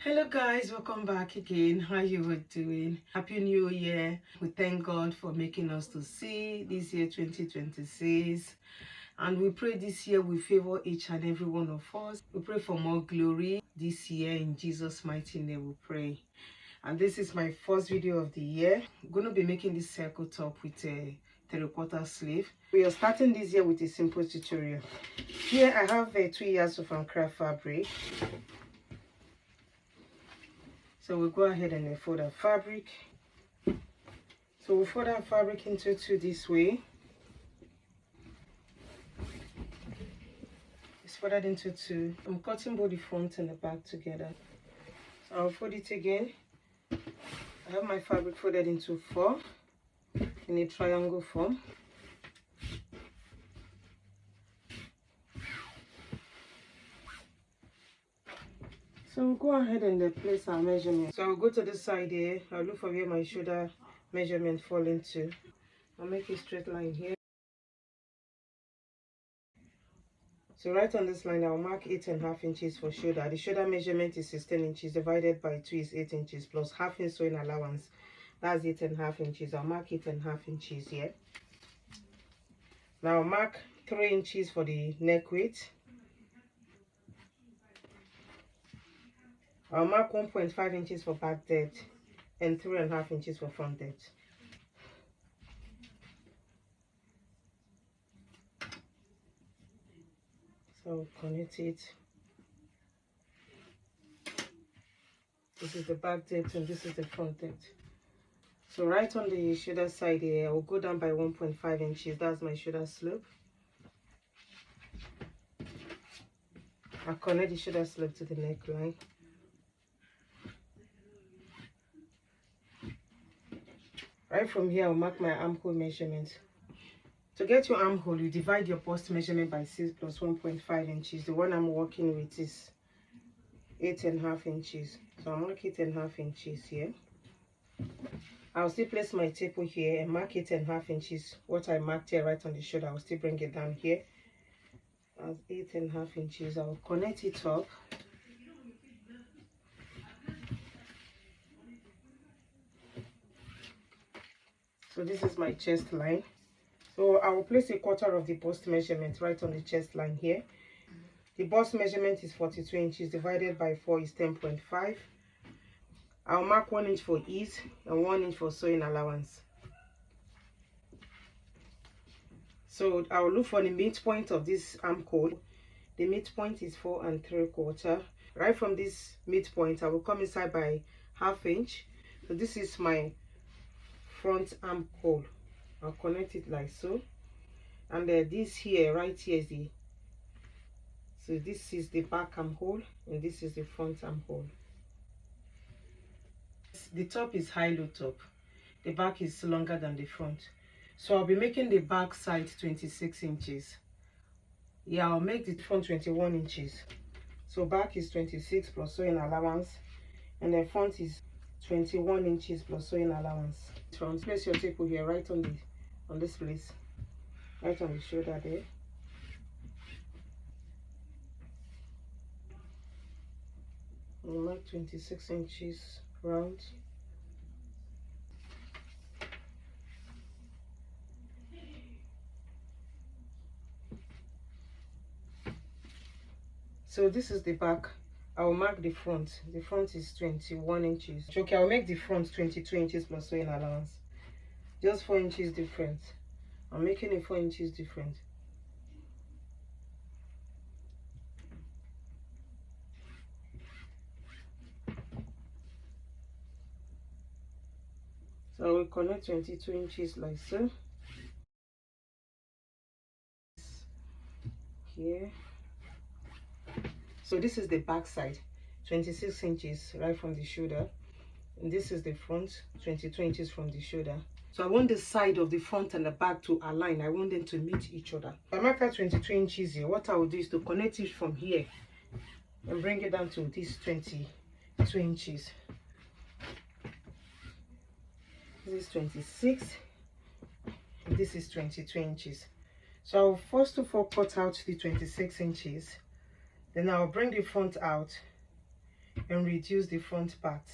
Hello guys, welcome back again. How you were doing? Happy New Year. We thank God for making us to see this year 2026, and we pray this year will favor each and every one of us. We pray for more glory this year. In Jesus' mighty name we pray. And this is my first video of the year. I'm going to be making this circle top with a 3/4 sleeve. We are starting this year with a simple tutorial. Here I have 2 yards of Ankara fabric. So we'll go ahead and fold our fabric. So we'll fold our fabric into two this way. It's folded into two. I'm cutting both the front and the back together. So I'll fold it again. I have my fabric folded into 4 in a triangle form. So we'll go ahead and place our measurement. So I'll go to the side here. I'll look for where my shoulder measurement fall into. I'll make a straight line here. So right on this line, I'll mark 8.5 inches for shoulder. The shoulder measurement is 16 inches divided by 2 is 8 inches plus half inch sewing allowance. That's 8.5 inches. I'll mark 8.5 inches here. Now I'll mark 3 inches for the neck width. I'll mark 1.5 inches for back depth and 3.5 inches for front depth. So I'll connect it. This is the back depth and this is the front depth. So right on the shoulder side here, I'll go down by 1.5 inches. That's my shoulder slope. I'll connect the shoulder slope to the neckline. Right from here, I'll mark my armhole measurement. To get your armhole, you divide your bust measurement by 6 plus 1.5 inches. The one I'm working with is 8.5 inches. So I'll mark 8.5 inches here. I'll still place my tape here and mark 8.5 inches. What I marked here right on the shoulder, I'll still bring it down here. That's 8.5 inches. I'll connect it up. So this is my chest line. So I will place 1/4 of the bust measurement right on the chest line here. The bust measurement is 42 inches divided by 4 is 10.5. I'll mark 1 inch for ease and 1 inch for sewing allowance. So I'll look for the midpoint of this armhole. The midpoint is 4 3/4. Right from this midpoint, I will come inside by 1/2 inch. So this is my front armhole. I'll connect it like so. And this here, right here is the, so this is the back armhole and this is the front armhole. The top is high-low top. The back is longer than the front. So I'll be making the back side 26 inches. Yeah, I'll make the front 21 inches. So back is 26 plus sewing allowance. And the front is 21 inches plus sewing allowance. So place your tape here right on this place. Right on the shoulder there. I'll mark 26 inches round. So this is the back. I will mark the front. The front is 21 inches. Okay, I'll make the front 22 inches plus sewing allowance. Just 4 inches different. I'm making it 4 inches different. So I will connect 22 inches like so. Here. So this is the back side, 26 inches right from the shoulder. And this is the front, 22 inches from the shoulder. So I want the side of the front and the back to align. I want them to meet each other. I mark out 22 inches here. What I will do is to connect it from here and bring it down to this 22 inches. This is 26. And this is 22 inches. So I'll first of all cut out the 26 inches. Then I'll bring the front out and reduce the front part.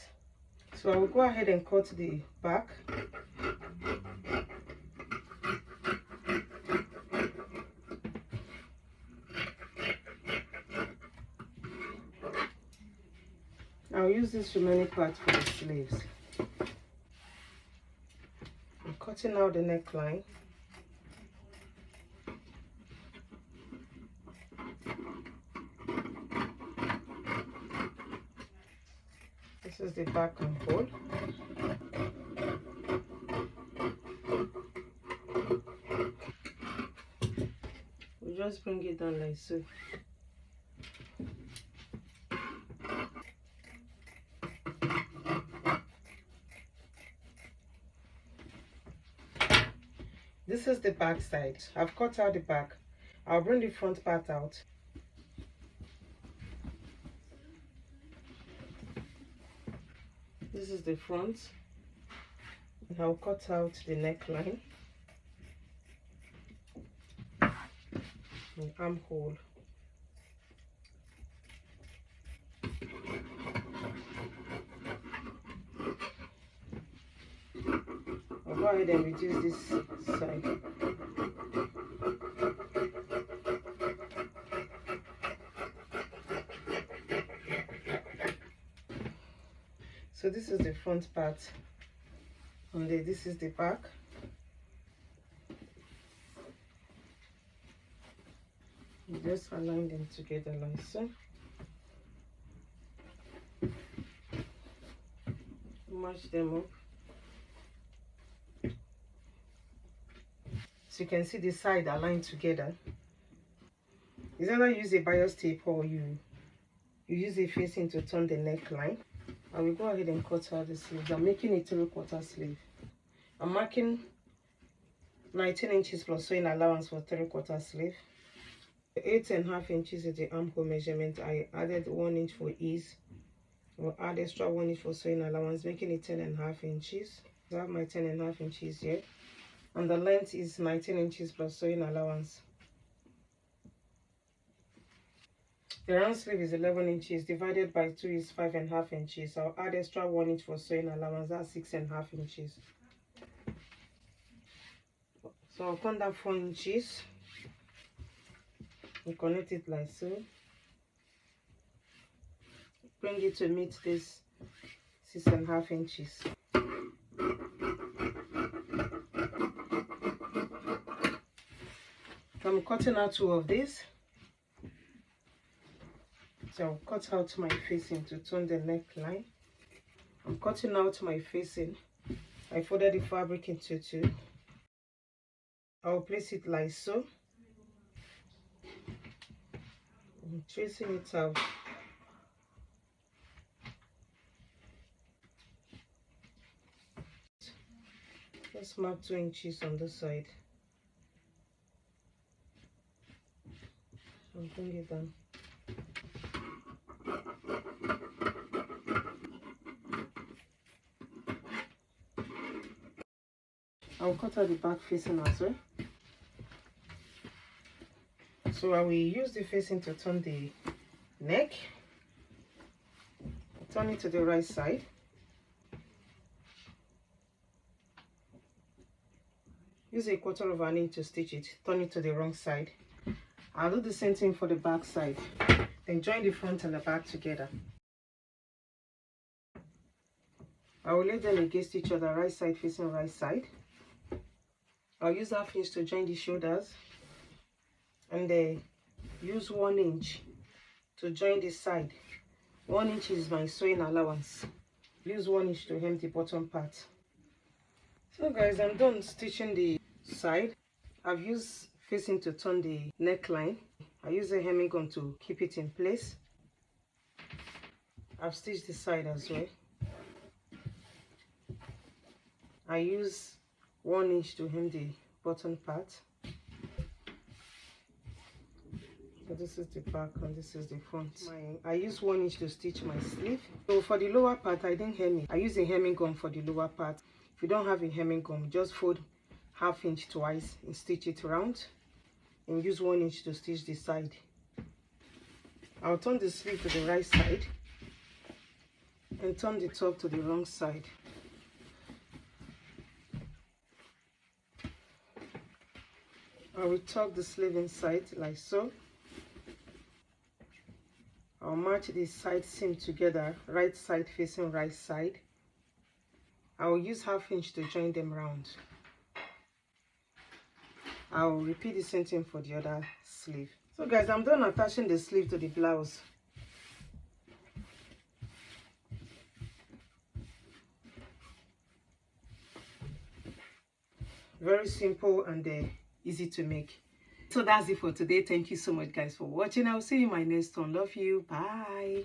So I will go ahead and cut the back. I'll use this remaining part for the sleeves. I'm cutting out the neckline. This is the back armhole. We just bring it down like so. This is the back side. I've cut out the back. I'll bring the front part out. This is the front. And I'll cut out the neckline and armhole. I'll go ahead and reduce this side. So this is the front part, and this is the back. You just align them together like so. Match them up. So you can see the side aligned together. It's either use a bias tape or you use a facing to turn the neckline. I will go ahead and cut out the sleeves. I'm making a 3/4 sleeve. I'm marking 19 inches plus sewing allowance for 3/4 sleeve. 8.5 inches is the armhole measurement. I added 1 inch for ease. I'll add extra 1 inch for sewing allowance, making it 10.5 inches. I have my 10.5 inches here. And the length is 19 inches plus sewing allowance. The round sleeve is 11 inches, divided by 2 is 5.5 inches. I'll add extra 1 inch for sewing allowance, that's 6.5 inches. So I'll turn that 4 inches and connect it like so. Bring it to meet this 6.5 inches. I'm cutting out 2 of these. So I'll cut out my facing to turn the neckline. I'm cutting out my facing. I folded the fabric into 2. I'll place it like so. I'm tracing it out. Just mark 2 inches on this side. I'll bring it down. I'll cut out the back facing as well. So I will use the facing to turn the neck. Turn it to the right side. Use a 1/4 of an inch to stitch it. Turn it to the wrong side. I'll do the same thing for the back side. Then join the front and the back together. I will lay them against each other, right side facing right side. I'll use 1/2 inch to join the shoulders, and use 1 inch to join the side. 1 inch is my sewing allowance. Use 1 inch to hem the bottom part. So guys, I'm done stitching the side. I've used facing to turn the neckline. I use a hemming gun to keep it in place. I've stitched the side as well. I use 1 inch to hem the bottom part. So this is the back and this is the front. I use 1 inch to stitch my sleeve. So for the lower part, I didn't hem it. I use a hemming gun for the lower part. If you don't have a hemming gun, just fold 1/2 inch twice and stitch it round, and use 1 inch to stitch the side. I'll turn the sleeve to the right side. and turn the top to the wrong side. I will tuck the sleeve inside like so. I'll match the side seam together, right side facing right side. I will use 1/2 inch to join them round. I will repeat the same thing for the other sleeve. So guys, I'm done attaching the sleeve to the blouse. Very simple and easy to make. So that's it for today. Thank you so much guys for watching. I'll see you in my next one. Love you. Bye.